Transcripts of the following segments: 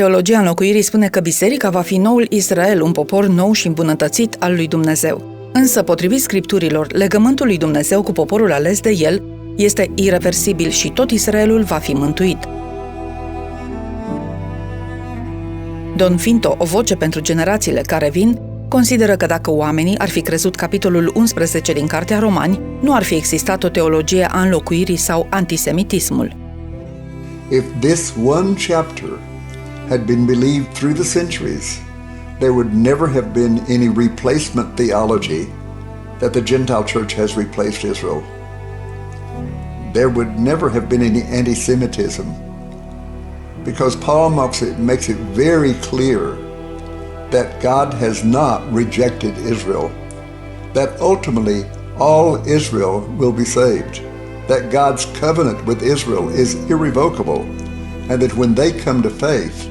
Teologia înlocuirii spune că Biserica va fi noul Israel, un popor nou și îmbunătățit al lui Dumnezeu. Însă, potrivit Scripturilor, legământul lui Dumnezeu cu poporul ales de El este ireversibil și tot Israelul va fi mântuit. Don Finto, o voce pentru generațiile care vin, consideră că dacă oamenii ar fi crezut capitolul 11 din Cartea Romani, nu ar fi existat o teologie a înlocuirii sau antisemitismul. If this one chapter had been believed through the centuries, there would never have been any replacement theology that the Gentile church has replaced Israel. There would never have been any anti-Semitism, because Paul makes it very clear that God has not rejected Israel, that ultimately all Israel will be saved, that God's covenant with Israel is irrevocable, and that when they come to faith,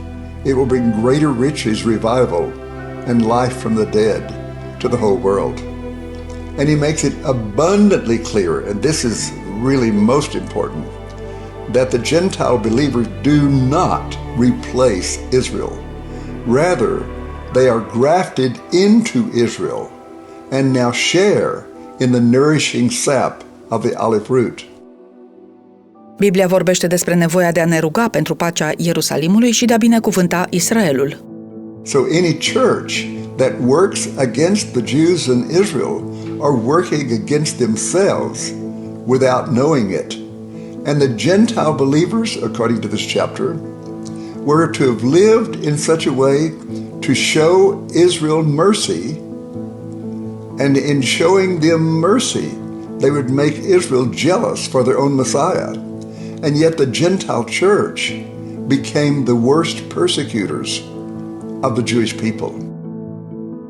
it will bring greater riches, revival, and life from the dead to the whole world. And he makes it abundantly clear, and this is really most important, that the Gentile believers do not replace Israel. Rather, they are grafted into Israel and now share in the nourishing sap of the olive root. Biblia vorbește despre nevoia de a ne ruga pentru pacea Ierusalimului și de a binecuvânta Israelul. So any church that works against the Jews in Israel are working against themselves without knowing it. And the Gentile believers, according to this chapter, were to have lived in such a way to show Israel mercy, and in showing them mercy, they would make Israel jealous for their own Messiah. And yet the Gentile church became the worst persecutors of the Jewish people.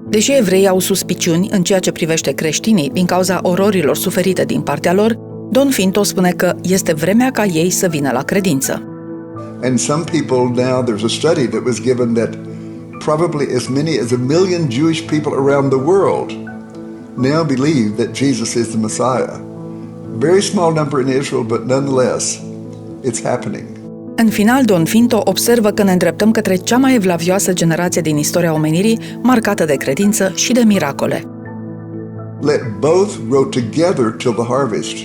Deși evreii au suspiciuni în ceea ce privește creștinii din cauza ororilor suferite din partea lor, Don Finto spune că este vremea ca ei să vină la credință. And some people now, there's a study that was given that probably as many as 1 million Jewish people around the world now believe that Jesus is the Messiah. Very small number in Israel, but nonetheless, it's happening. În final, Don Finto observă că ne îndreptăm către cea mai evlavioasă generație din istoria omenirii, marcată de credință și de miracole. Let both grow together till the harvest.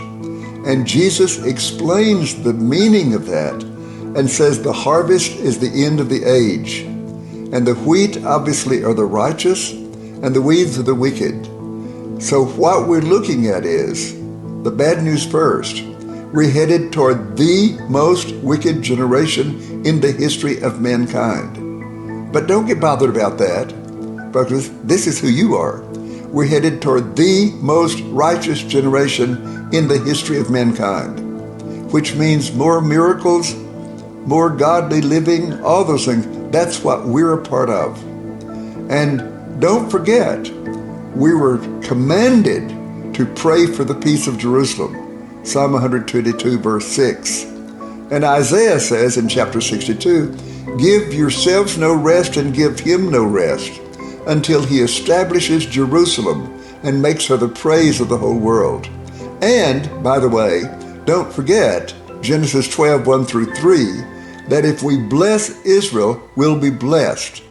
And Jesus explains the meaning of that and says the harvest is the end of the age. And the wheat obviously are the righteous and the weeds are the wicked. So what we're looking at is the bad news first. We're headed toward the most wicked generation in the history of mankind. But don't get bothered about that, because this is who you are. We're headed toward the most righteous generation in the history of mankind, which means more miracles, more godly living, all those things. That's what we're a part of. And don't forget, we were commanded to pray for the peace of Jerusalem. Psalm 122, verse 6. And Isaiah says in chapter 62, give yourselves no rest and give him no rest until he establishes Jerusalem and makes her the praise of the whole world. And, by the way, don't forget Genesis 12, 1 through 3, that if we bless Israel, we'll be blessed.